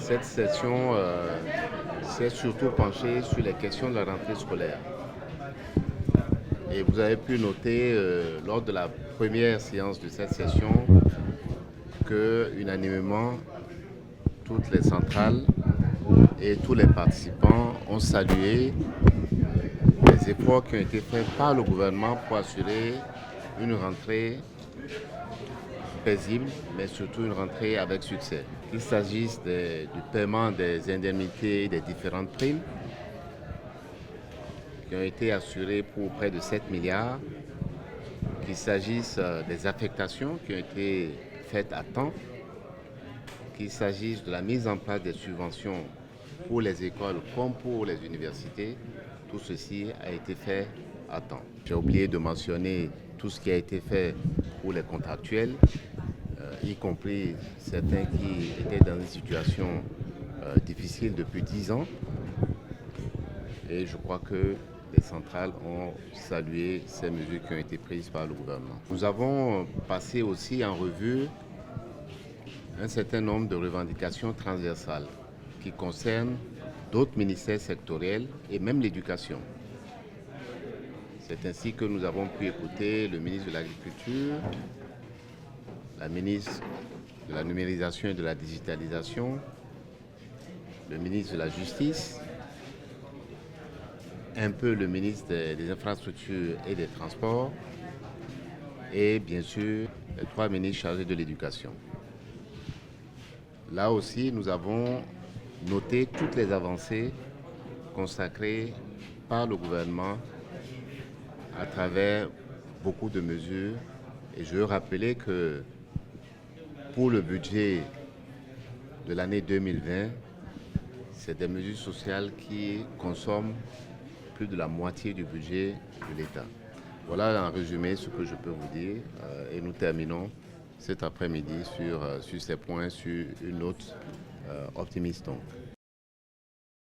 Cette session s'est surtout penchée sur les questions de la rentrée scolaire. Et vous avez pu noter lors de la première séance de cette session que unanimement toutes les centrales et tous les participants ont salué les efforts qui ont été faits par le gouvernement pour assurer une rentrée paisible, mais surtout une rentrée avec succès. Qu'il s'agisse du paiement des indemnités et des différentes primes qui ont été assurées pour près de 7 milliards, qu'il s'agisse des affectations qui ont été faites à temps, qu'il s'agisse de la mise en place des subventions pour les écoles comme pour les universités, tout ceci a été fait à temps. J'ai oublié de mentionner tout ce qui a été fait pour les contractuels, y compris certains qui étaient dans une situation difficile depuis 10 ans. Et je crois que les centrales ont salué ces mesures qui ont été prises par le gouvernement. Nous avons passé aussi en revue un certain nombre de revendications transversales qui concernent d'autres ministères sectoriels et même l'éducation. C'est ainsi que nous avons pu écouter le ministre de l'Agriculture, la ministre de la numérisation et de la digitalisation, le ministre de la Justice, un peu le ministre des Infrastructures et des Transports et bien sûr les 3 ministres chargés de l'éducation. Là aussi, nous avons noté toutes les avancées consacrées par le gouvernement à travers beaucoup de mesures. Et je veux rappeler que pour le budget de l'année 2020, c'est des mesures sociales qui consomment plus de la moitié du budget de l'État. Voilà en résumé ce que je peux vous dire et nous terminons cet après-midi sur ces points sur une note optimiste.